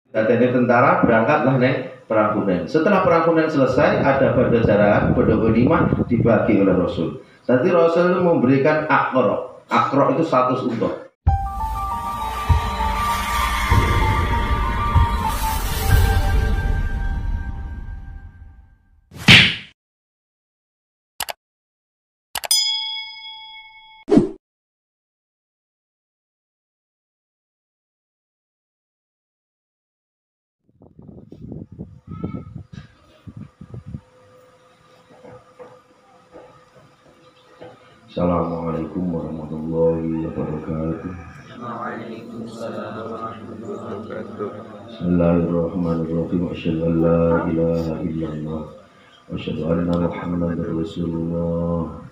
Dadene tentara berangkatlah neng perang Hunain. Setelah perang Hunain selesai, ada pada ghanimah dibagi oleh Rasul. Nanti Rasul itu memberikan akro. Akro itu 100 unta. Assalamualaikum warahmatullahi wabarakatuh. Waalaikumsalam warahmatullahi wabarakatuh. Bismillahirrahmanirrahim. Asyhadu an la ilaha illallah wa asyhadu anna Muhammadar Rasulullah.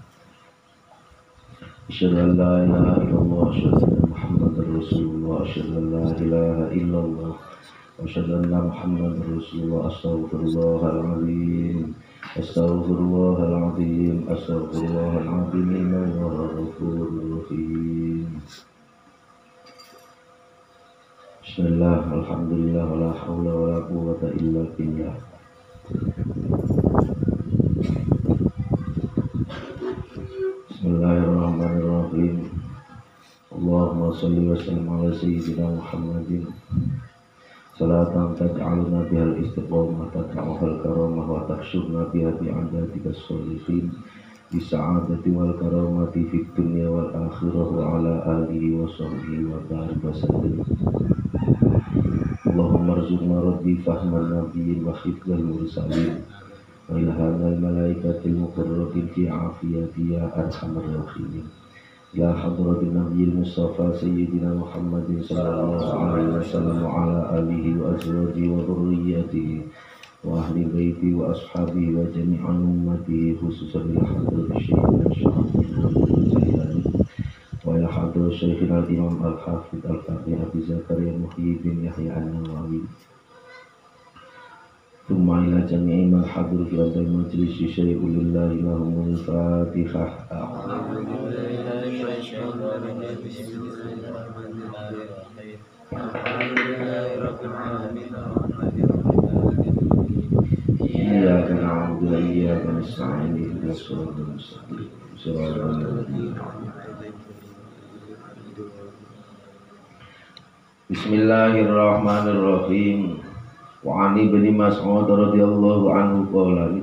Asyhadu an la ilaha illallah wa asyhadu anna Muhammadar Rasulullah. Asyhadu an la ilaha illallah wa asyhadu anna Muhammadar Rasulullah. Astaghfirullahaladzim. Astaghfirullahaladzim. Astaghfirullahaladzim. Innallaha ghafurur rahim. Bismillah, alhamdulillah, wala hawla wala quwwata illa billah. Bismillahirrahmanirrahim. Allahumma salli wa sallim ala sayyidina Muhammadin salatan taj'aluna bihal istiqamah tata'uhal karamah wa taksyurna biha bi'adatika sholihin bisa'adati wal karamati fid dunya wal akhirah wa ala alihi wa sahbihi wa barik wa sallim. Allahumma arzuqna rabbi fahman nabiyyin wa hifdzal mursalin wa ilhamal malaikatil muqarrabin fi afiyati ya arhamar rahimin. Ya hadratin nabiyil mustafa sayyidina Muhammadin sallallahu alaihi wasallam wa ala alihi wa azwajihi wa dhurriyyatihi wa ahli baiti wa ashabihi wa jami'an ummatihi khususan ila hadratis syekhina Syekh wa ila hadratis syekhina al-imam al-hafidh al-faqih Abi Zakaria Muhyiddin Yahya an-Nawawi thumma ila jami'i man hadir fi hadal majlis syai'un lillahi lahumul fatihah. Iyyaka na'budu wa iyyaka nasta'in ihdinas siratal mustaqim siratal ladzina Bismillahirrahmanirrahim. Wa an Ibnu Mas'ud radhiyallahu anhu qala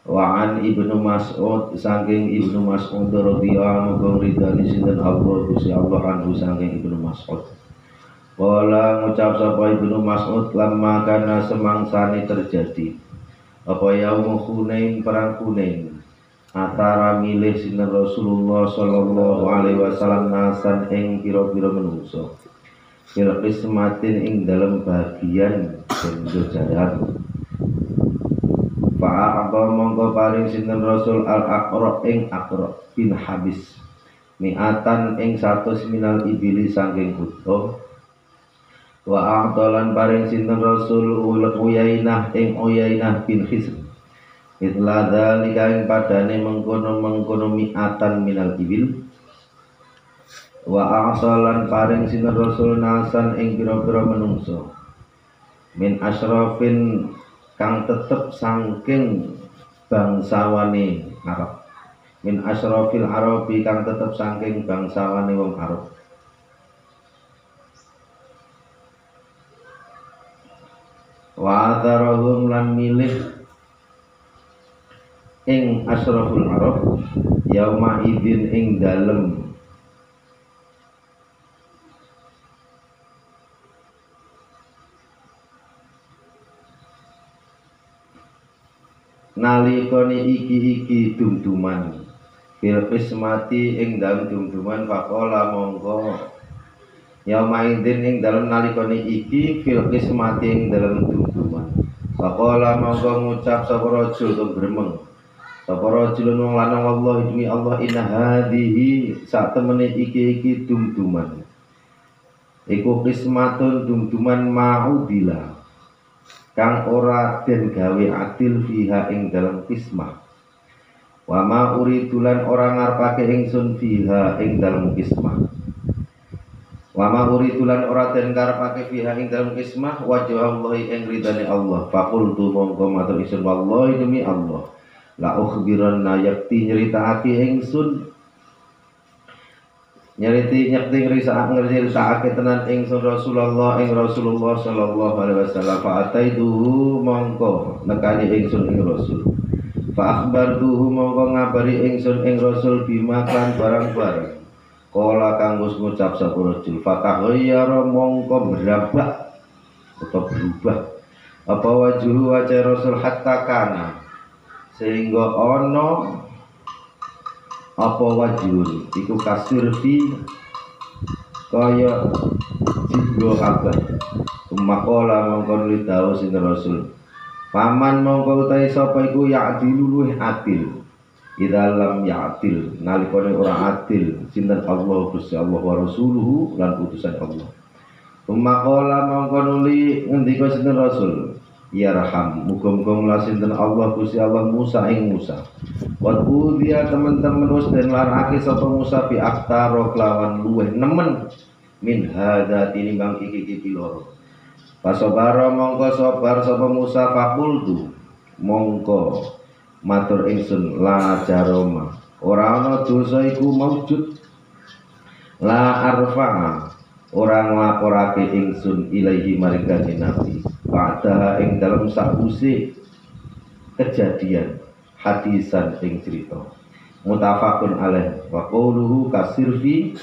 wa an Ibnu Mas'ud saking Ibnu Mas'ud radhiyallahu anhu ridani sinten Allah Gusti Allah anhu saking Ibnu Mas'ud. Qala ngucap sapa Ibnu Mas'ud lamma kana semangsane terjadi apa yaum Hunain perang Hunain antara milih sinten Rasulullah sallallahu alaihi wasallam nasan ing pira-pira menungso fil qismatin ing dalam bagian penjojaran fa'aqba mongko paring sinten Rasul al-Aqra ing Aqra bin Habis mi'atan ing 100 minal ibili saking unta wa a'talan paring sinten Rasul Uyainah ing Uyainah bin Hisn itla dzalika ing padane mengkono mi'atan minal ibil wa a'salan paring sinten Rasul nasan ing pira-pira menungso min asyrafin kang tetep saking bangsawane Arab min asyrafil arabi kang tetep saking bangsawane wong Arab wa atharahum lan milih ing asyraful arab yauma idzin ing dalem nalikane iki dumduman fil qismati ing dalem dumduman faqala mongko yauma idzin ing dalem nalikane iki fil qismati ing dalem dumduman faqala mongko ngucap sapa rajul gremeng sapa rajul wong lanang Allah demi Allah inna hadhihi sak temene iki dumduman iku qismatun dumduman ma'udila kang ora den gawe adil fiha ing dalam qismah wa ma uridulan ora ngarepake ingsun fiha ing dalam qismah Wa ma uridulan ora den karepake fiha ing dalem kismah wajhallahi ing ridane Allah. Faqultu mongko matur ingsun wallahi demi Allah. La ukhbiranna yakti nyeritakake ingsun nyeritakake tenan ingsun Rasulullah sallallahu alaihi wasallam fa ataiduhu mongko nekani ingsun ing Rasul. Fa akhbartuhu mongko ngabari ingsun ing Rasul bima kan barang-barang. Kala kang wis ngucap sapa Rasul fataghayyara mongko berubah atau berubah apa wajah Rasul hatta kana sehingga ana apa wajhun iku kasir fi kaya jinggo kabeh makola mongko nuli dawuh sinten Rasul paman mongko utahe sapa iku ya adilu luwih adil idalam ya adil nalikane ora adil sinten Allah Gusti Allah wa rasuluhu lan utusan Allah makola mongko nuli ngendika sinten Rasul ya raham muga-muga mula sinten Allah Gusti Allah Musa ing Musa wa dia teman-teman wis den larake sapa Musa bi aktaro kelawan luweh nemen min hadza tinimbang iki piloro pasabara mongko sabar sapa Musa fakultu mongko matur ingsun la jaroma ora ana dosa iku maujud la arfa ora nglaporake ingsun ilaihi maring kanjeng Nabi pada ing dalam sakwise kejadian hadisan ing cerita mutafaqun alaih wa qawluhu kasirfi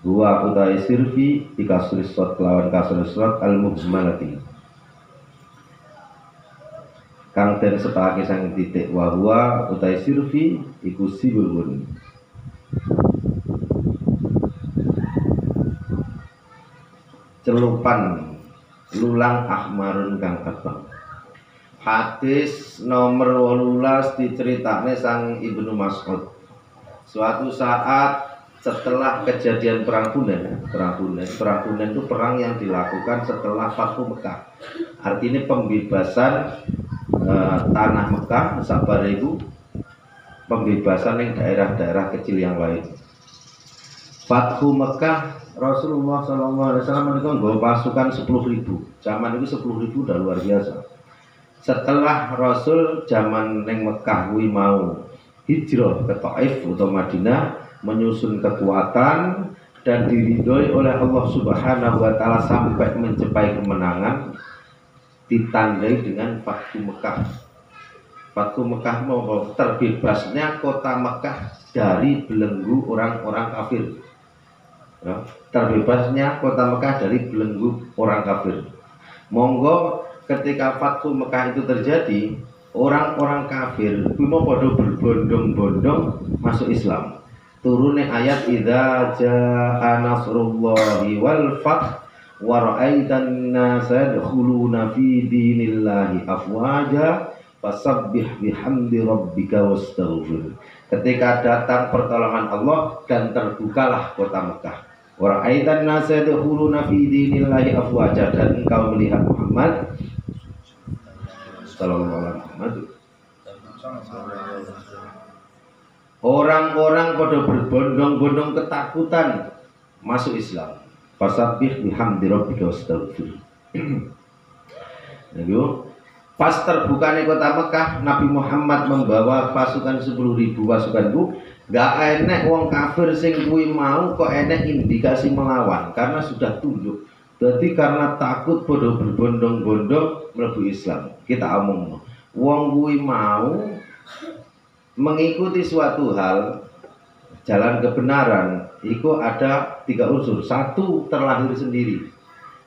huwa utai sirfi dikasris sot lawan kasris sot al mujmalati kang den sepake sang titik wa huwa utai sirfi iku sibulun celupan lulang ahmarun kang abang. Hadis nomor 18 diceritakne sang Ibnu Mas'ud. Suatu saat setelah kejadian perang Hunain itu perang yang dilakukan setelah Fathu Mekah. Artinya pembebasan tanah Mekah sabar itu pembebasan yang daerah-daerah kecil yang lain. Fathu Mekah Rasulullah SAW menika nggawa pasukan 10.000. Zaman itu 10.000 udah luar biasa. Setelah Rasul zaman neng Mekah kuwi mau hijrah ke Taif atau Madinah menyusun kekuatan dan diridhoi oleh Allah Subhanahu wa taala sampai mencapai kemenangan ditandai dengan Fathu Mekah. Fathu Mekah mau terbebasnya kota Mekah dari belenggu orang-orang kafir. Ya, terbebasnya kota Mekah dari belenggu orang kafir. Monggo ketika Fathu Mekah itu terjadi, orang-orang kafir kumo padha berbondong-bondong masuk Islam. Turune ayat idza jaa nasrullahi wal fath wa ra'aitan nasa yadkhuluna fi dinillahi afwaja fasabbih bihamdi rabbika wastaghfir. Ketika datang pertolongan Allah dan terbukalah kota Mekah. Wa ra'aitan nasa yadkhuluna fi dinillahi afwaja, dan engkau melihat Muhammad sallallahu alaihi wasallam orang-orang pada berbondong-bondong ketakutan masuk Islam. Fasabbih bihamdi rabbika wastaghfir. Pas terbukanya kota Mekah, Nabi Muhammad membawa pasukan 10.000 pasukan itu. Gak enek wong kafir sing kuwi mau kok enek indikasi melawan karena sudah tunduk. Jadi karena takut pada berbondong-bondong mlebu Islam. Kita omong wong kuwi mau mengikuti suatu hal jalan kebenaran itu ada 3 unsur. 1 terlahir sendiri.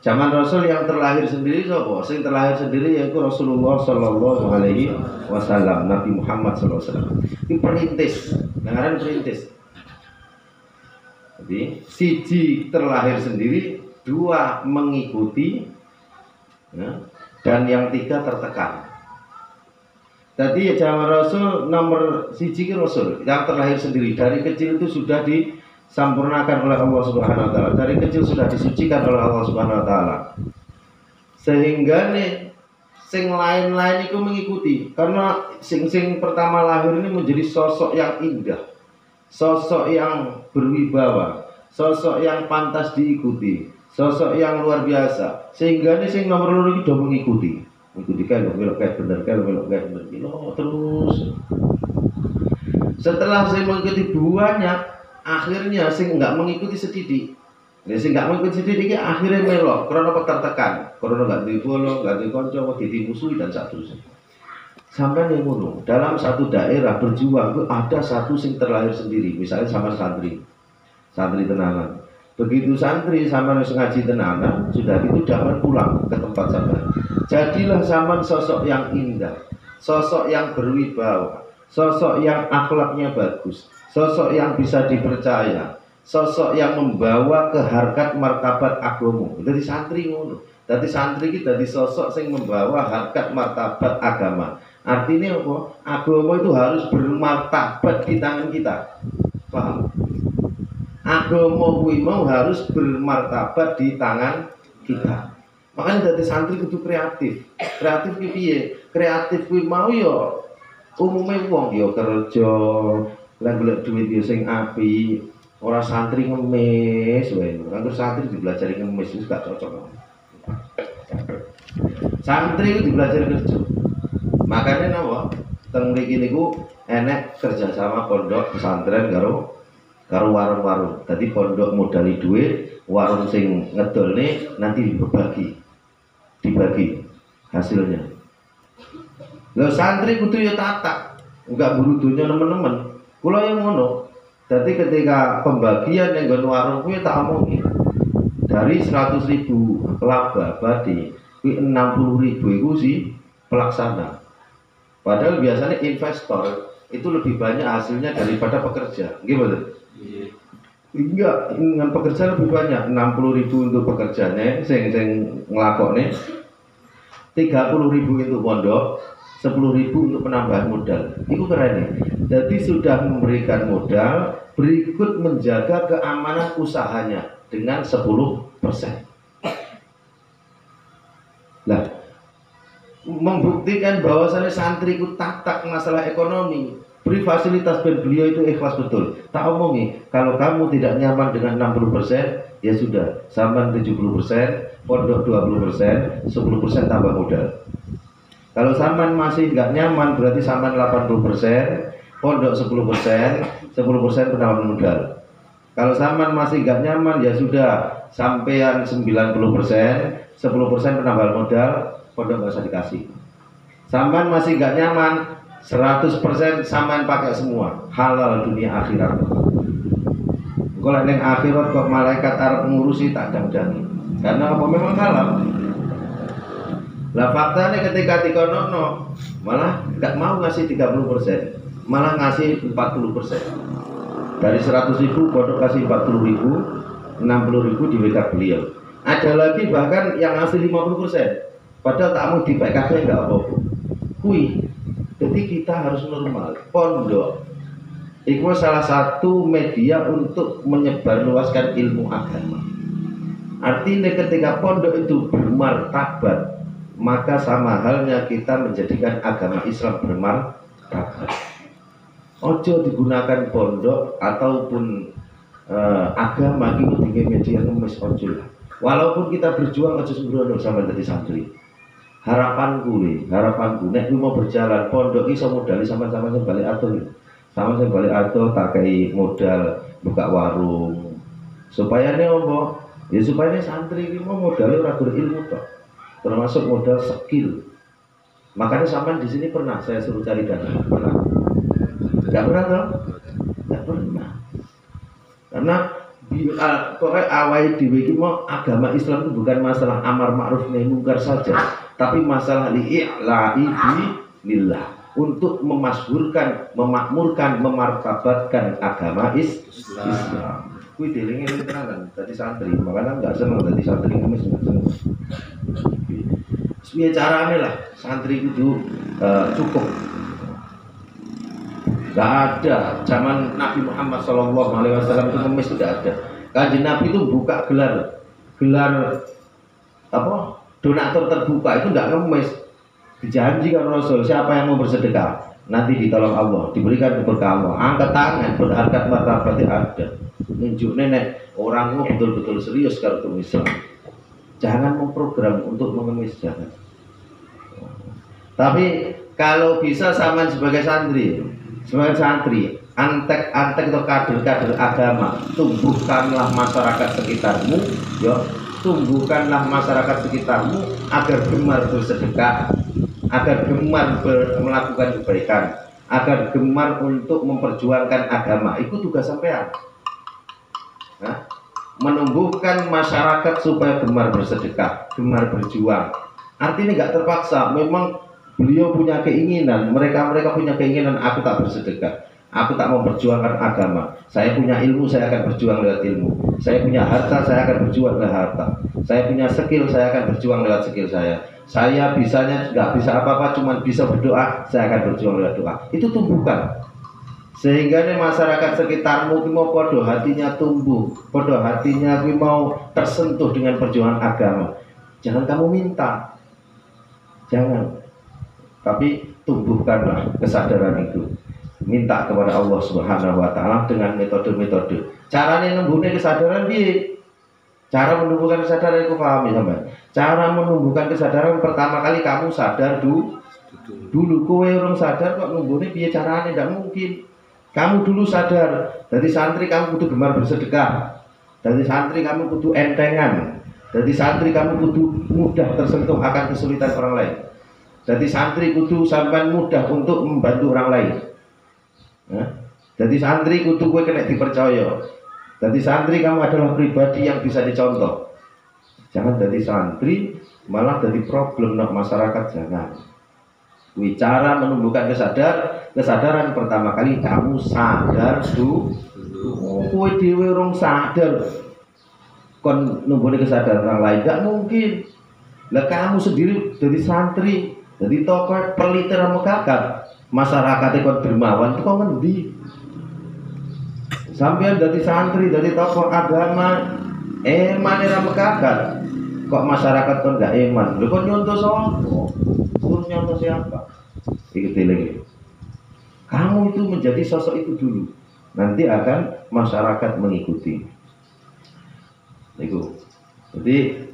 Zaman Rasul yang terlahir sendiri sapa? Sing terlahir sendiri yaitu Rasulullah sallallahu alaihi wasallam, Nabi Muhammad sallallahu alaihi wasallam. Ini perintis, dengaran perintis. Jadi siji terlahir sendiri, 2 mengikuti, ya, dan yang 3 tertekan. Jadi zaman Rasul nomor 1 Rasul yang terlahir sendiri, dari kecil itu sudah disampurnakan oleh Allah Subhanahu wa taala. Dari kecil sudah disucikan oleh Allah Subhanahu wa taala. Sehingga nih sing lain-lain itu mengikuti karena sing pertama lahir ini menjadi sosok yang indah, sosok yang berwibawa, sosok yang pantas diikuti, sosok yang luar biasa. Sehingga ini sing nomor loro iki do mengikuti. Mengikuti kan belok kayak bener kan belok kayak bener gitu terus. Setelah saya mengikuti banyak, akhirnya sing enggak mengikuti sedikit. Nek sing enggak mengikuti sedikit iki akhirnya melok karena tertekan, karena enggak difollow, enggak dikonco, dimusuhi dan seterusnya. Sampai yang ngono, dalam satu daerah berjuang itu ada satu sing terlahir sendiri, misalnya sama santri tenanan. Begitu santri sama ngaji tenanan, sudah itu zaman pulang ke tempat sama. Jadilah zaman sosok yang indah, sosok yang berwibawa, sosok yang akhlaknya bagus, sosok yang bisa dipercaya, sosok yang membawa ke harkat martabat agama. Jadi santri ngono. Jadi santri kita di sosok yang membawa harkat martabat agama. Artinya apa? Agama itu harus bermartabat di tangan kita. Paham? Agama kuwi mau harus bermartabat di tangan kita. Makanya dari santri itu kreatif. Kreatif ki piye? Kreatif kuwi mau yo umume wong yo kerja, lan golek duit yo sing apik. Ora santri ngemis wae. Kan santri dibelajari ngemis wis gak cocok. Santri itu dibelajari kerja. Makanya napa teng mriki niku enek kerjasama pondok pesantren karo warung-warung. Tadi pondok modali duit, warung sing ngedolne nanti dibagi hasilnya. Lho santri kudu yo tatak, enggak buru dunya nemen-nemen. Kula yang ngono. Jadi ketika pembagian yang nggon warung kuwi tak omongi. Dari 100.000 laba badi, kuwi 60.000 iku si pelaksana. Padahal biasanya investor itu lebih banyak hasilnya daripada pekerja. Gimana? Enggak, dengan pekerja lebih banyak. 60.000 untuk pekerjanya, sing ngelakoknya. 30.000 untuk pondok, 10.000 untuk penambahan modal. Itu keren nih. Jadi sudah memberikan modal, berikut menjaga keamanan usahanya dengan 10%. Nah, membuktikan bahwasannya santri itu tatak masalah ekonomi, beri fasilitas dan beliau itu ikhlas betul. Tak omongi, kalau kamu tidak nyaman dengan 60%, ya sudah, saman 70%, pondok 20%, 10% tambah modal. Kalau saman masih nggak nyaman, berarti saman 80%, pondok 10%, 10% penambahan modal. Kalau saman masih nggak nyaman, ya sudah, sampean 90%, 10% penambahan modal, pondok nggak usah dikasih. Saman masih nggak nyaman, 100% saman pakai semua, halal dunia akhirat. Kalau neng akhirat kok malaikat arep ngurusi tak dang-dangi. Karena apa memang halal. Lah faktanya ketika dikonono malah nggak mau ngasih 30%, malah ngasih 40%. Dari 100.000 pondok kasih 40.000, 60.000 di WK beliau. Ada lagi bahkan yang ngasih 50%. Padahal tak mau di PKB nggak apa-apa. Kui, jadi kita harus normal. Pondok itu salah satu media untuk menyebarluaskan ilmu agama. Artinya ketika pondok itu bermartabat, maka sama halnya kita menjadikan agama Islam bermartabat. Ojo digunakan pondok ataupun agama itu di media ngemis ojo. Walaupun kita berjuang ojo sembrono sama dari santri. Harapanku nek mau berjalan pondok iso modali sama-sama sing balik atur. Sama sing balik atur tak kei modal buka warung. Supaya ne opo? Ya supaya santri iki mau modal ora berilmu tok. Termasuk modal skill. Makanya sampean di sini pernah saya suruh cari dana. Pernah? Enggak pernah toh? Enggak pernah. Karena pokoknya awal dhewe iki mau agama Islam itu bukan masalah amar ma'ruf nahi mungkar saja, tapi masalah li'i'la'i billah, untuk memasburkan, memakmurkan, memartabatkan agama Islam. Kuwi dieling-eling tenan dadi santri, makanya enggak seneng dadi santri ngemis enggak seneng. Piye carane lah santri itu cukup. Enggak ada zaman Nabi Muhammad SAW itu ngemis tidak ada. Kanjeng Nabi itu buka gelar apa? Donatur terbuka itu enggak ngemis. Dijanjikan Rasul, siapa yang mau bersedekah nanti ditolong Allah, diberikan keberkahan Allah. Angkat tangan, berharkat martabat ada. Nunjukne nek orang betul-betul serius karo Islam. Jangan memprogram untuk mengemis, jangan. Tapi kalau bisa sama sebagai santri, antek-antek atau kader-kader agama, tumbuhkanlah masyarakat sekitarmu, ya, tumbuhkanlah masyarakat sekitarmu agar gemar bersedekah, agar gemar melakukan kebaikan, agar gemar untuk memperjuangkan agama. Itu tugas sampean. Nah, menumbuhkan masyarakat supaya gemar bersedekah, gemar berjuang. Artinya nggak terpaksa, memang beliau punya keinginan, mereka punya keinginan, aku tak bersedekah, aku tak memperjuangkan agama. Saya punya ilmu, saya akan berjuang lewat ilmu. Saya punya harta, saya akan berjuang lewat harta. Saya punya skill, saya akan berjuang lewat skill saya. Saya bisanya nggak bisa apa-apa, cuma bisa berdoa, saya akan berjuang lewat doa. Itu tumbuhkan. Sehingga nih masyarakat sekitarmu mau podo hatinya tumbuh, podo hatinya mau tersentuh dengan perjuangan agama. Jangan kamu minta, jangan. Tapi tumbuhkanlah kesadaran itu. Minta kepada Allah Subhanahu wa taala dengan metode-metode. Caranya nembuhne kesadaran piye? Cara menumbuhkan kesadaran itu paham ya, sampean? Cara menumbuhkan kesadaran pertama kali kamu sadar dulu kowe orang sadar kok numbuhne piye carane, ndak mungkin. Kamu dulu sadar, dari santri kamu kudu gemar bersedekah. Dari santri kamu kudu entengan. Dari santri kamu kudu mudah tersentuh akan kesulitan orang lain. Jadi santri kudu sampai mudah untuk membantu orang lain. Nah, jadi santri kudu gue kena dipercaya. Jadi santri kamu adalah pribadi yang bisa dicontoh. Jangan jadi santri malah jadi problem nak masyarakat, jangan. Cara menumbuhkan kesadaran pertama kali kamu sadar dulu. Kowe dhewe urung sadar kon numbuhne kesadaran orang lain, gak mungkin. Lah kamu sendiri jadi santri, jadi tokoh peliter sama kakak, masyarakat ikut dermawan itu kok ngendi? Sampai jadi santri, jadi tokoh agama, eman era mekakat, kok masyarakat kok nggak eman? Lu kok nyontoh sopo? Suruh nyontoh siapa? Ikuti lagi. Kamu itu menjadi sosok itu dulu, nanti akan masyarakat mengikuti. Itu. Jadi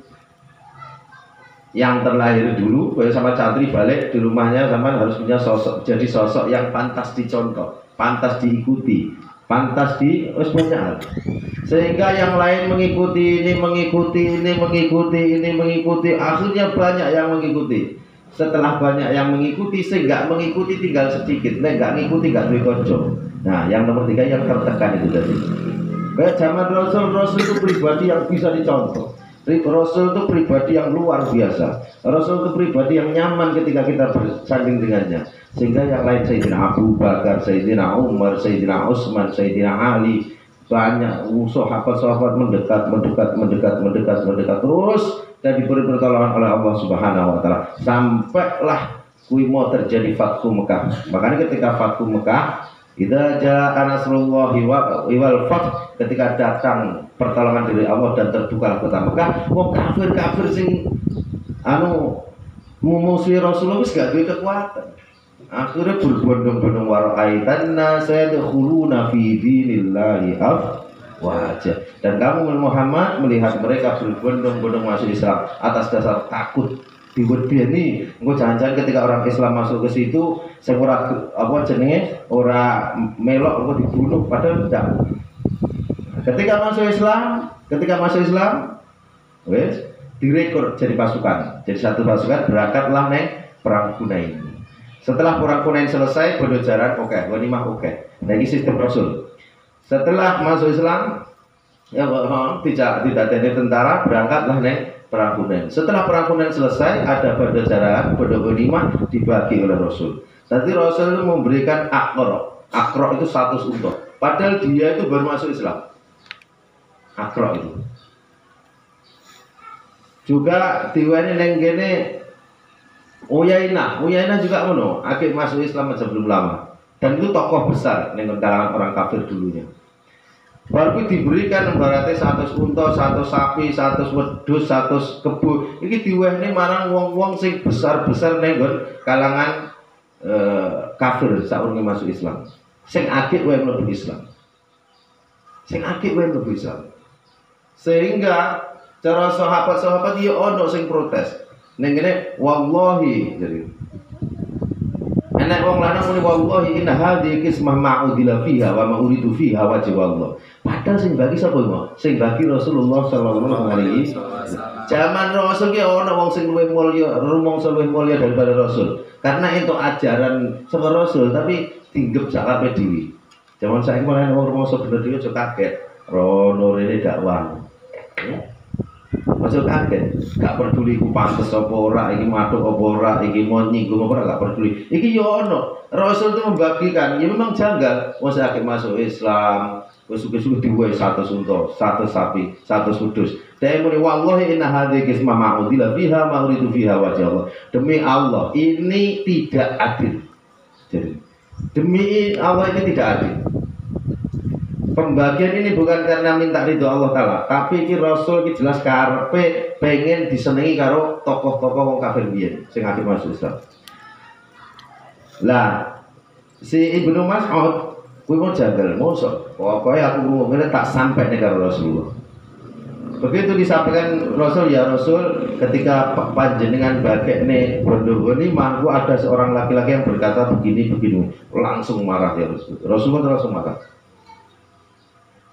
yang terlahir dulu, sama santri balik di rumahnya sama harus punya sosok, jadi sosok yang pantas dicontoh, pantas diikuti, pantas banyak. Sehingga yang lain mengikuti ini, akhirnya banyak yang mengikuti. Setelah banyak yang mengikuti, sehingga mengikuti tinggal sedikit, nggak ngikuti nggak duwe konco. Nah, yang nomor 3 yang tertekan itu tadi. Kayak zaman Rasul itu pribadi yang bisa dicontoh. Rasul itu pribadi yang luar biasa. Rasul itu pribadi yang nyaman ketika kita bersanding dengannya. Sehingga yang lain Sayyidina Abu Bakar, Sayyidina Umar, Sayyidina Utsman, Sayyidina Ali, banyak sahabat-sahabat mendekat terus dan diberi pertolongan oleh Allah Subhanahu wa taala. Sampailah kui mau terjadi Fathu Mekah. Makanya ketika Fathu Mekah, idza jaa nasrullahi wal fath, ketika datang pertolongan dari Allah dan terbukalah kota Mekah, wong kafir sing musuhi Rasulullah wis gak duwe kekuatan. Akhirnya berbondong-bondong waraitan sayadkhuluna fi dinillahi afwaja. Dan kamu Muhammad melihat mereka berbondong-bondong masuk Islam atas dasar takut diwedeni. Engko jangan-jangan ketika orang Islam masuk ke situ sing ora ora melok engko dibunuh, padahal tidak. Ketika masuk Islam wes direkrut jadi pasukan. Jadi satu pasukan berangkatlah neng perang Hunain. Setelah perang Hunain selesai, bodo jaran oke, ghanimah oke. Nah ini sistem Rasul. Setelah masuk Islam, ya tidak ada tentara, berangkatlah neng perang Hunain. Setelah perang Hunain selesai, ada bodo jaran, bodo ghanimah dibagi oleh Rasul. Nanti Rasul itu memberikan akro itu 100 unta. Padahal dia itu baru masuk Islam. Akro itu. Juga diweni neng gene Uyainah juga ngono, akhir masuk Islam sebelum lama. Dan itu tokoh besar ning kalangan orang kafir dulunya. Baru diberikan ibaratnya 100 unta, 100 sapi, 100 wedhus, 100 kebo. Iki diwehne marang wong-wong sing besar-besar ning kalangan kafir saurunge masuk Islam. Sing akeh wae mlebu Islam. Sing akeh wae bisa. Sehingga cara sahabat-sahabat ya ono sing protes. Ning ngene wallahi jadi. Enak wong lanang muni wallahi inna hadhihi qismah ma'udila fiha wa ma'uridu fiha wajh Allah. Padahal sing bagi sapa mau? Sing bagi Rasulullah sallallahu alaihi wasallam. Zaman Rasul ki ono wong sing luwih mulya, rumangsa luwih mulya daripada Rasul. Karena itu ajaran saka Rasul tapi tinggep sakape dhewe. Zaman saiki malah wong rumangsa bener dhewe aja kaget. Rono rene dakwah. Masuk kaget, gak peduli ku pantes apa ora, iki matuk apa ora, iki mau nyinggung apa ora, gak peduli. Iki yo ono. Rasul itu membagikan, ya memang janggal. Wong sakit masuk Islam, wis suge-suge diwehi 100 unta, 100 sapi, 100 kudus. Dhewe muni wallahi inna hadhihi qismah ma'udila fiha ma'uridu fiha wajh Allah. Demi Allah, ini tidak adil. Jadi, demi Allah ini tidak adil. Pembagian ini bukan karena minta ridho Allah Ta'ala, tapi ini Rasul ini jelas karepe pengen disenengi karo tokoh-tokoh wong kafir biyen sing akhir masuk Islam. Lah si Ibnu Mas'ud kuwi mau janggal mosok. Pokoke aku ngomongnya tak sampai nek karo Rasulullah. Begitu disampaikan Rasul, ya Rasul, ketika panjenengan bagekne bondo ghanimah, ada seorang laki-laki yang berkata begini, langsung marah ya Rasul. Rasulullah langsung marah.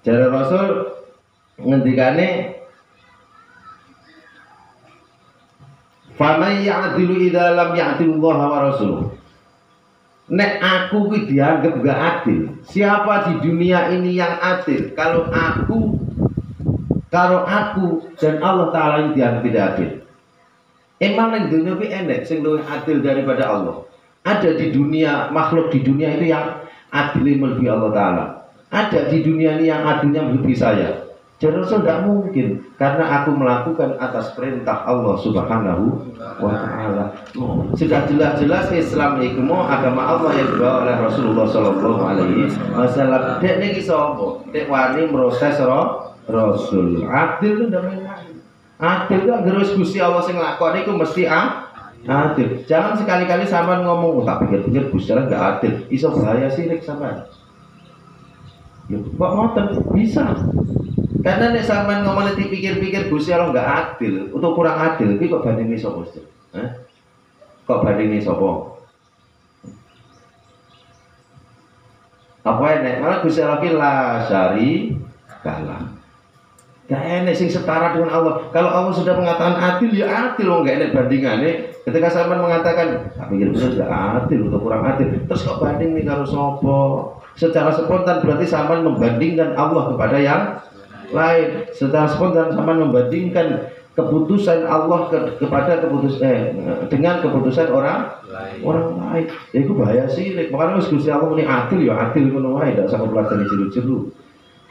Jare Rasul ngendikane faman ya'dilu idza lam ya'dilullah wa rasuluh. Nek aku kuwi dianggap gak adil. Siapa di dunia ini yang adil? Kalau aku dan Allah Ta'ala yang dianggap tidak adil. Emang ning dunia kuwi enek sing luwih adil daripada Allah. Ada di dunia, makhluk di dunia itu yang adil melebihi Allah Ta'ala. Ada di dunia ini yang adilnya melebihi saya. Jadi Rasul tidak mungkin, karena aku melakukan atas perintah Allah Subhanahu wa Ta'ala. Sudah jelas-jelas Islam itu mau agama Allah yang dibawa oleh Rasulullah Sallallahu Alaihi Wasallam. Dek niki sapa? Dek wani proses Rasul. Adil itu tidak main-main. Adil itu harus Gusti Allah sing lakoni iku mesti adil. Jangan sekali-kali sampean ngomong, tak pikir-pikir Gusti Allah enggak adil. Iso bahaya sirik sampean. Ya, kok ngoten bisa. Karena nek sampean ngomong dipikir-pikir Gusti Allah enggak adil, atau kurang adil, iki kok bandingi sapa, Gusti? Kok bandingi sapa? Apa enek? Malah Gusti Allah ki la syari kalah. Gak enek sing setara dengan Allah. Kalau Allah sudah mengatakan adil, ya adil, wong gak enek bandingane. Ketika sampean mengatakan, pikir-pikir enggak adil atau kurang adil, terus kok banding nih karo sapa? Secara spontan berarti sampean membandingkan Allah kepada yang lain. Secara spontan sampean membandingkan keputusan Allah kepada dengan keputusan orang lain. Ya itu bahaya sirik. Makanya Gusti Allah muni adil ya adil ngono wae, ndak usah pelajari jeru-jeru.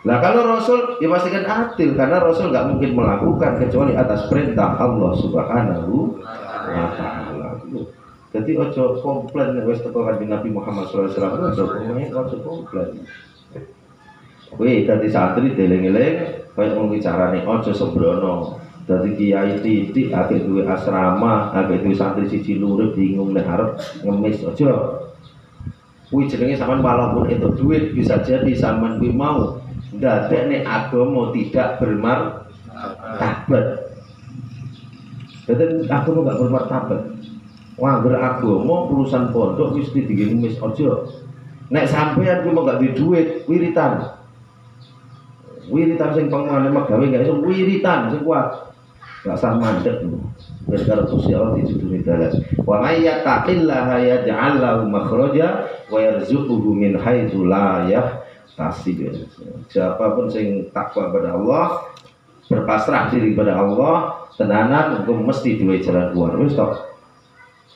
Lah kalau Rasul ya pastikan adil, karena Rasul nggak mungkin melakukan kecuali atas perintah Allah Subhanahu wa Ta'ala. Jadi ojo komplain wis teko kanjeng Nabi Muhammad sallallahu alaihi wasallam, ojo komplain. Kuwi dadi santri deleng-eleng kaya wong bicarane ojo sembrono. Dadi kiai titik akeh duwe asrama, akeh duwe santri siji loro bingung nek arep ngemis ojo. Kuwi jenenge sampean walaupun itu duit bisa jadi sampean kuwi mau ndadekne agama tidak bermartabat. Dadi agama gak bermartabat. Wangger agama urusan pondok wis ditinggi ngemis aja. Nek sampean kuwi mau gak duwe duit, wiritan. Wiritan sing pengane megawe gak iso wiritan sing kuat. Gak sah mandek lho. Wis karo Gusti Allah dijuduni dalan. Wa may yattaqillaha yaj'al lahu makhraja wa yarzuquhu min haitsu la yahtasib. Siapapun sing takwa kepada Allah, berpasrah diri kepada Allah, tenanan engko mesti duwe jalan keluar. Wis tok.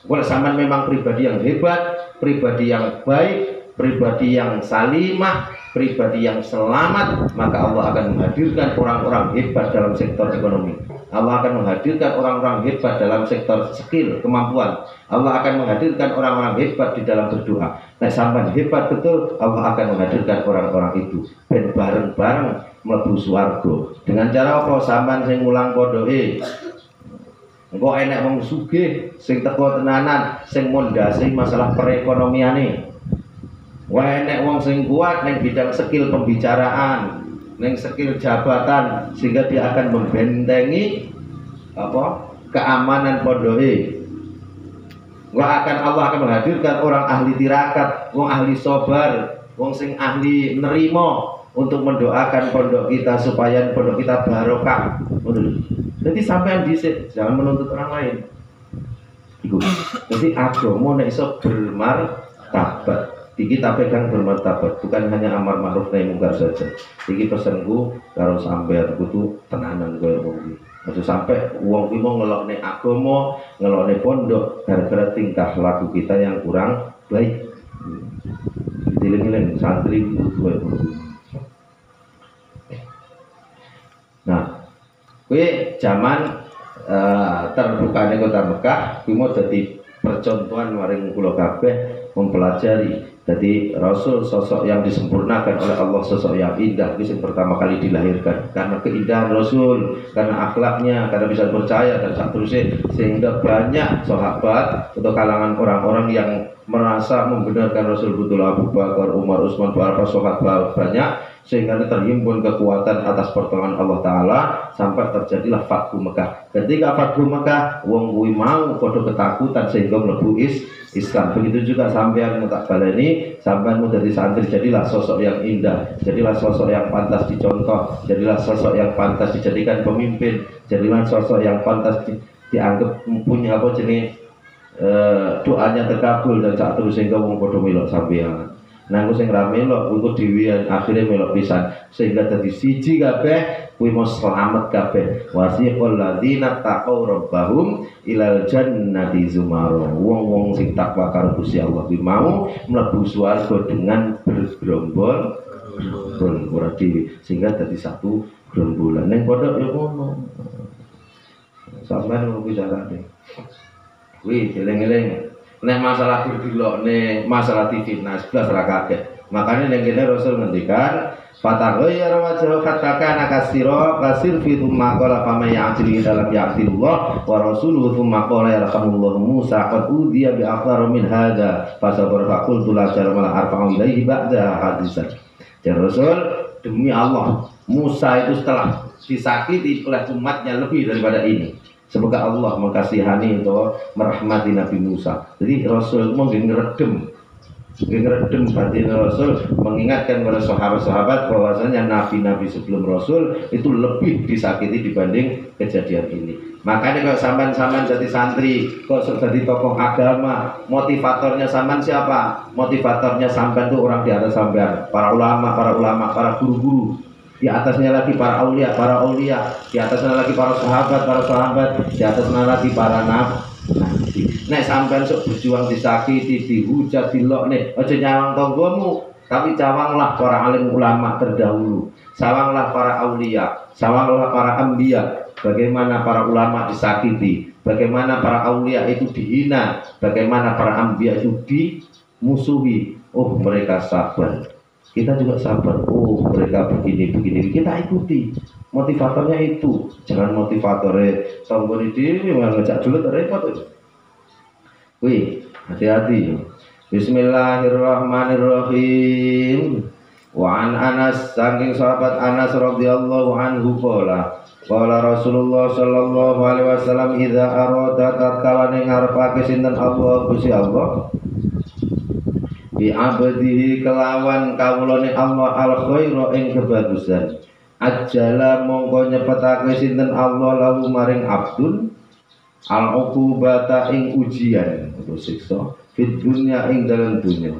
Kalau sampean memang pribadi yang hebat, pribadi yang baik, pribadi yang salimah, pribadi yang selamat, maka Allah akan menghadirkan orang-orang hebat dalam sektor ekonomi. Allah akan menghadirkan orang-orang hebat dalam sektor skill, kemampuan. Allah akan menghadirkan orang-orang hebat di dalam berdoa. Nah, sampean hebat betul, Allah akan menghadirkan orang-orang itu ben bareng-bareng mlebu swarga. Dengan cara apa? Sampean sing mulang pondoke. Engko enek wong sugih sing teko tenanan sing mondasi masalah perekonomiane. Wae enek wong sing kuat ning bidang skill pembicaraan. neng skill jabatan sehingga dia akan membentengi apa keamanan pondoke. Allah akan menghadirkan orang ahli tirakat, wong ahli sobar, wong sing ahli nerimo untuk mendoakan pondok kita supaya pondok kita barokah. Jadi sampean dhisik, jangan menuntut orang lain. Iku. Jadi agama nek iso bermartabat. Iki kita pegang bermartabat, bukan hanya amar ma'ruf nahi mungkar saja. Iki pesenku karo sampean kudu tenanan koyo wong iki. Aja sampai wong iki mau ngelokne agama, ngelokne pondok gara-gara tingkah laku kita yang kurang baik. Diling-iling santri kudu. Nah, kowe zaman terbukane kota Mekah, kuwi mau dadi percontohan maring kula kabeh mempelajari. Jadi Rasul sosok yang disempurnakan oleh Allah, sosok yang indah, itu yang pertama kali dilahirkan karena keindahan Rasul, karena akhlaknya, karena bisa percaya dan seterusnya, sehingga banyak sahabat atau kalangan orang-orang yang merasa membenarkan Rasul betul, Abu Bakar, Umar, Utsman, para sahabat banyak, sehingga terhimpun kekuatan atas pertolongan Allah Ta'ala sampai terjadilah Fathu Mekah. Ketika Fathu Mekah, wong kuwi mau padha ketakutan sehingga mlebu Islam. Begitu juga sampean tak baleni, sampean menjadi santri, jadilah sosok yang indah, jadilah sosok yang pantas dicontoh, jadilah sosok yang pantas dijadikan pemimpin, jadilah sosok yang pantas dianggap punya apa jenis doanya terkabul dan saat itu sehingga wong padha melok sampean. Nangku sing rame melok iku dhewean akhire melok pisan sehingga dadi siji kabeh kuwi mau selamat kabeh. Wasiqul ladzina taqaw rabbahum ilal jannati zumara. Wong-wong sing takwa karo Gusti Allah kuwi mau mlebu swarga dengan bergerombol ora dhewe sehingga dadi satu gerombolan. Ning pondok yo ngono. Sampeyan ngono kuwi carane. Kuwi eling-eling. Nek masalah berdilokne, masalah fitnah sebelas ra kaget. Makanya ning kene Rasul ngendikan, "Fataghayyara wajhu hatta kana kasira kasir fi thumma qala fa may ya'til dalam ya'tilullah wa rasuluhu thumma qala yarhamullahu Musa qad udiya bi aqdar min hadza fa sabar fa qultu la jarma la arfa'u ilaihi ba'da hadisan." Dan Rasul, demi Allah, Musa itu setelah disakiti oleh umatnya lebih daripada ini. Semoga Allah mengkasihani atau merahmati Nabi Musa. Jadi Rasul mau ngeredem batin Rasul, mengingatkan kepada sahabat-sahabat bahwasanya nabi-nabi sebelum Rasul itu lebih disakiti dibanding kejadian ini. Makanya kalau sampean jadi santri, kok jadi tokoh agama, motivatornya sampean siapa? Motivatornya sampean itu orang di atas sampean, para ulama, para guru-guru. Di atasnya lagi para aulia, di atasnya lagi para sahabat, di atasnya lagi para nabi. Nek sampean sok berjuang disakiti, dihujat, dilokne, aja nyawang tanggamu, tapi cawanglah para alim ulama terdahulu, sawanglah para aulia, sawanglah para anbiya. Bagaimana para ulama disakiti, bagaimana para aulia itu dihina, bagaimana para anbiya itu dimusuhi. Oh, mereka sabar. Kita juga sabar. Oh, mereka begini. Kita ikuti. Motivatornya itu. Jangan motivatornya tonggoni diri, malah ngejak dulu repot. Wih, hati-hati. Bismillahirrahmanirrahim. Wa an Anas, saking sahabat Anas radhiyallahu anhu qala Rasulullah sallallahu alaihi wasallam idza arada tatkala ning ngarepake sinten Allah Gusti Allah bi abdihi kelawan kawulane Allah al khairu ing kebagusan ajala mongko nyepetake sinten Allah lalu maring abdun al uqubata ing ujian atau siksa fit dunya ing dalam dunya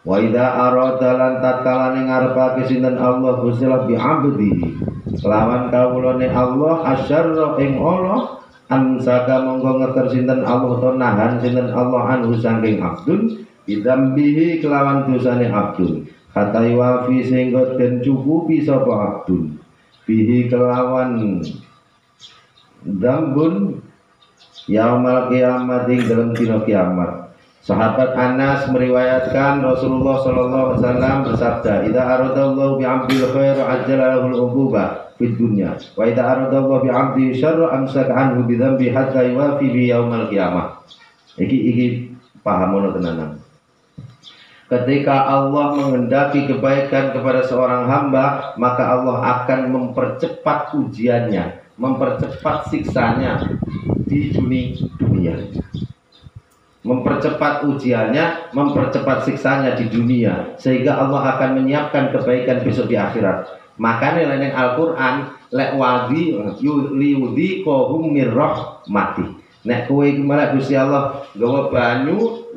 wa idza arada lan tatkala ning ngarepake sinten Allah Gusti Allah bi abdihi kelawan kawulane Allah asyarra ing Allah ansaka mongko ngeker sinten Allah to nahan sinten Allah anhu saking abdun bidambihi kelawan dosane abdun kata wafi sehingga den cukupi sapa abdun bihi kelawan dambun yaumal kiamat ing dalam dina kiamat. Sahabat Anas meriwayatkan Rasulullah sallallahu alaihi wasallam bersabda, "Idza aradallahu bi'abdil khair ajjala lahul uquba fid dunya, wa idza aradallahu bi'abdi syarra amsaka anhu bidzambi hatta yuwafi bi yaumal qiyamah." Iki paham ono tenanan. Ketika Allah menghendaki kebaikan kepada seorang hamba, maka Allah akan mempercepat ujiannya, mempercepat siksanya di dunia. Mempercepat ujiannya, mempercepat siksanya di dunia, sehingga Allah akan menyiapkan kebaikan besok di akhirat. Makanya ning Al-Qur'an lek wadi liudi kohum mirroh mati. Nek kowe iki malah Gusti Allah gawa banyu,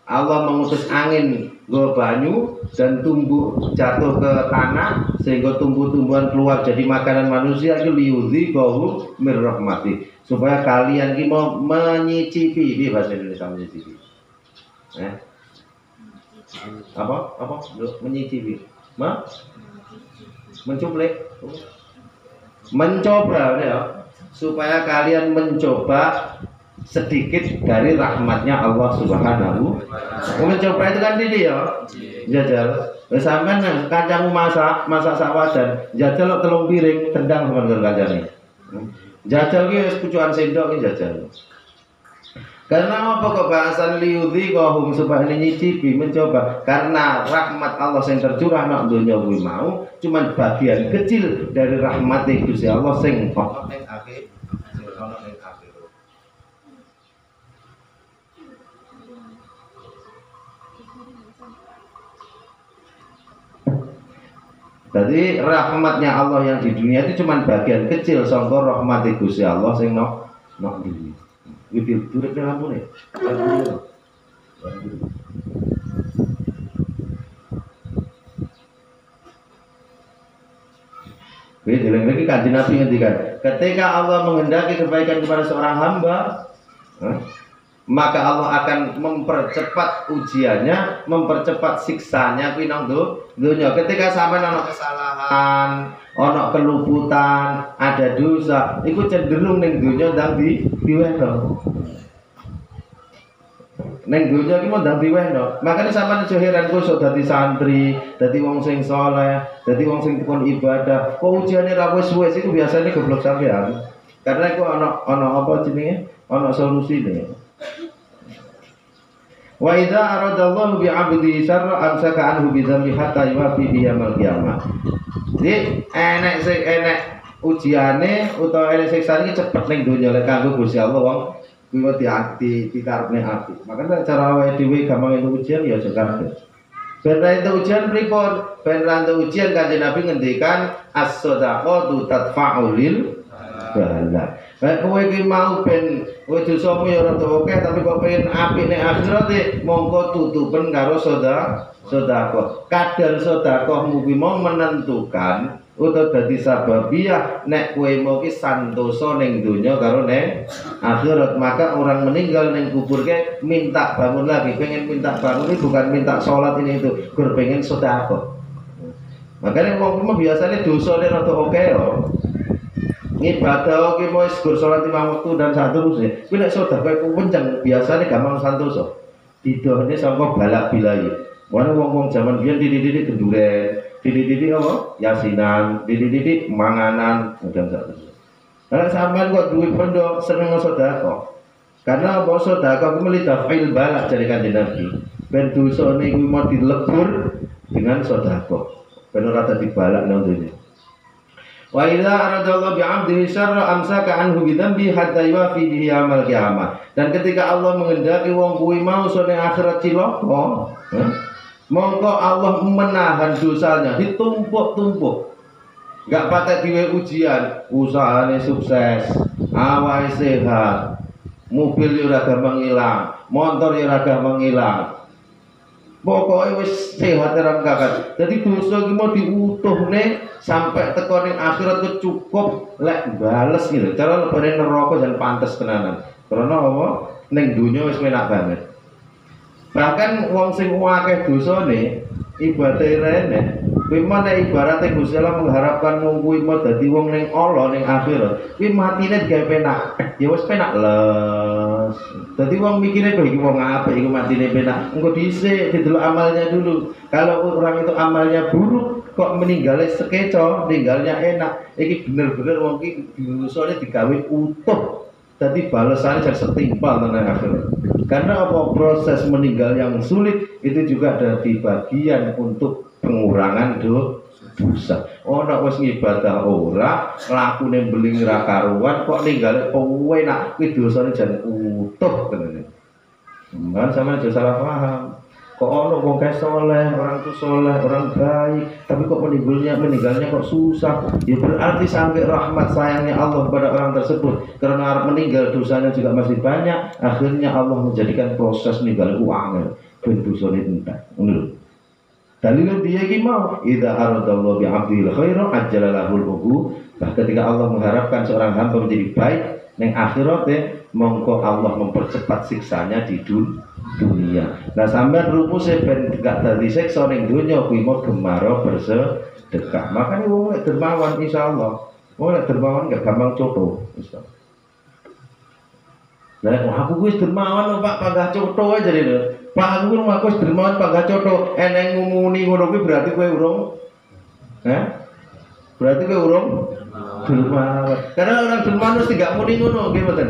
Allah mengutus angin gawa banyu dan tumbuh jatuh ke tanah sehingga tumbuh-tumbuhan keluar jadi makanan manusia itu liudi kohum mirroh mati. Supaya kalian ini mau menyicipi, ini bahasa Indonesia menyicipi. Apa? Menyicipi? Mencuplik? Mencoba, ya. Supaya kalian mencoba sedikit dari rahmatnya Allah Subhanahu. Mencoba itu kan ini ya, jajal. Sampai kancamu masak sawadan, jajal telung piring tendang sama kancane. Jajal ki pucukan sendok ki jajal. Karena apa kok bahasan liudhi kohum supaya nyicipi mencoba karena rahmat Allah yang tercurah nak dunia kuwi mau cuman bagian kecil dari rahmat Gusti Allah sing ana ning akhir. Jadi rahmatnya Allah yang di dunia itu cuma bagian kecil sangka rahmat Gusti Allah sing nok dunia. Iki durek lampu nih. Wih, lagi Kanjeng Nabi ngendikan, ketika Allah menghendaki kebaikan kepada seorang hamba, maka Allah akan mempercepat ujiannya, mempercepat siksanya kuwi nang dunya. Ketika sampai ana kesalahan, ana keluputan, ada dosa, iku cenderung ning dunya ndang diwehno. Ning dunya iki mau ndang diwehno. Makane sampeyan aja heran kok iso dadi santri, dadi wong sing saleh, dadi wong sing tekun ibadah. Kok ujiane ra wis-wis iku biasane goblok sampean. Karena iku ana apa jenenge? Ana solusine. Wa idza aradallahu bi 'abdihi syarra amsaka anhu bi dzambi hatta yuwafi bi yaumil qiyamah. Jadi enek ujiane utawa enek siksane iki cepet ning donya lek kanggo Gusti Allah wong kuwi dikarepne ati. Makanya cara awake dhewe gampang entuk ujian ya aja kabeh. Ben ra entuk ujian pripun? Ben ra entuk ujian Kanjeng Nabi ngendikan as-shadaqatu tadfa'u lil bala. Kayak kowe iki mau ben kowe dosamu ya rada akeh tapi kok pengen apik nek akhirat mongko tutupen karo sedekah. Kadar sedekahmu kuwi mau menentukan utawa dadi sababiah nek kowe mau ki santosa ning donya karo nek akhirat. Maka orang meninggal ning kubur ke minta bangun lagi, pengen minta bangun ini bukan minta sholat ini itu, gur pengen sedekah. Makanya wong biasanya dosane rada akeh ya. Ibadah oke mau gur sholat 5 waktu dan seterusnya. Kuwi nek sedekah ku kenceng biasane gampang santosa. Didohne sangka balak bilai. Mana wong-wong zaman biyen dididik genduren, dididik apa? Yasinan, dididik manganan dan seterusnya. Kalau sampean kok duwe pondok seneng sedekah. Karena apa sedekah ku melidafil balak dari Kanjeng Nabi. Ben dosane kuwi mau dilebur dengan sedekah. Ben ora dadi balak nang dunya. Wa idza aradallahu bi'abdihi syarra amsaka anhu bidzambi hatta yuwafi bihi yaumil qiyamah. Dan ketika Allah menghendaki wong kuwi mau sone akhirat cilaka, mongko Allah menahan dosanya ditumpuk-tumpuk. Enggak patek diwe ujian, usahane sukses, awake sehat, mobil yo ora gampang ilang, motor yo ora gampang ilang. Pokoknya wis sehat terang kakak. Jadi dosa iki mau diutuhne sampai teko ning akhirat cukup lek bales gitu. Cara lebane neraka jan pantes tenanan. Karena apa? Ning dunya wis enak banget. Bahkan wong sing akeh dosane ibadah rene, kuwi meneh ibarate Gusti Allah mengharapkan wong kuwi mau dadi wong ning Allah ning akhirat. Kuwi matine digawe penak. Ya wis penak les. Dadi wong mikire kok iki wong apik iku matine penak. Engko dhisik didelok amalnya dulu. Kalau orang itu amalnya buruk kok meninggalnya sekeco, meninggalnya enak. Iki bener-bener wong iki dosane digawe utuh. Jadi balasannya jadi setimpal tenan akhirat. Karena apa? Proses meninggal yang sulit itu juga ada di bagian untuk pengurangan dosa. Nek wis ngibadah ora, lakune beling ra karuan kok ninggale kowe nak kuwi dosane jan utuh tenan. Kan sama aja salah paham. Kok ono wong kae soleh, orang tuh soleh, orang baik, tapi kok meninggalnya kok susah. Ya berarti sampai rahmat sayangnya Allah kepada orang tersebut. Karena meninggal dosanya juga masih banyak, akhirnya Allah menjadikan proses meninggal itu angel. Ben dosane entek. Ngono. Dalilnya dia ki mau idza aradallahu bi 'abdil khairan ajjala lahul uqu. Ketika Allah mengharapkan seorang hamba menjadi baik ning akhirate mongko Allah mempercepat siksanya di dunia. Nah sampean rumusnya ben gak dadi siksa ning donya kuwi mau gemaro bersedekah. Makanya wong lek dermawan insyaallah. Wong lek dermawan gak gampang coto insyaallah. Lah aku wis dermawan Pak panggah coto aja lho. Pak aku rumahku wis dermawan panggah coto. Eneng ngumuni ngono kuwi berarti kowe urung berarti kowe urung dermawan. Karena orang dermawan mesti gak muni ngono nggih mboten.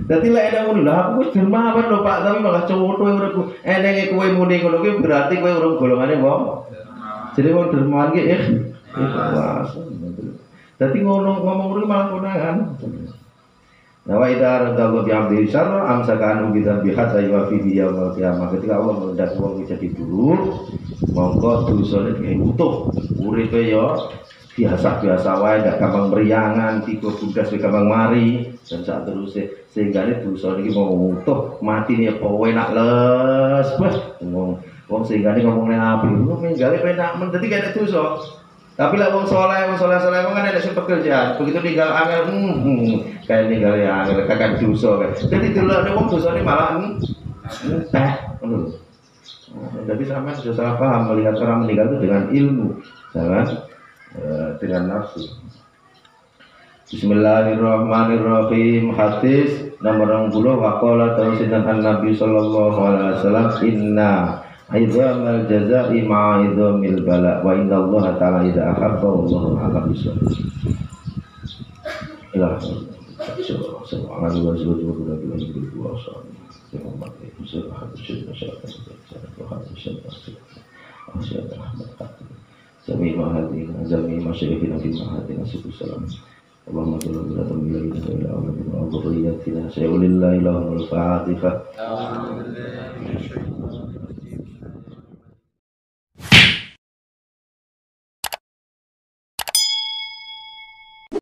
Dadi lek ana ngono lha aku wis dermawan lho Pak tapi malah coto uripku. Enenge kowe muni ngono kuwi berarti kowe urung golongane wong. Jadi wong dermawan ki ikhlas. Dadi ngomong kuwi malah konangan. Nah wa idza radallahu bi 'abdihi syarra amsakanu bi dzambi hatta yuwafi bi yaumil qiyamah. Ketika Allah mendak wong jadi buruk, mongko dosane utuh. Uripe ya biasa-biasa wae, gak gampang meriangan, tiga budas gampang mari dan saat terusnya sehingga ini dosa ini mau utuh mati nih kowe nak les wong sehingga ini ngomongnya api lu minggali penak menjadi kayak dosa. Tapi lah wong soleh wong kan ada sing pekerjaan begitu tinggal angel kayak tinggal ya angel kakak dosa kan. Jadi dulu ada wong dosa ini malah jadi sama sudah salah paham melihat orang meninggal itu dengan ilmu, jangan dengan nafsu. Bismillahirrahmanirrahim. Hadis nomor 20 waqala tausidan an-nabi sallallahu alaihi wasallam inna idzamal jazaa'i ma'a idzamil bala wa inna Allah ta'ala idza ahabba wallahu a'lam bissawab. Ila Jami mahadina, jami masyayikhina fi mahadina Salam. Allahumma salli ala sayyidina wa ala alihi wa sahbihi wa sallam. Sayulillahi lahumul fatihah.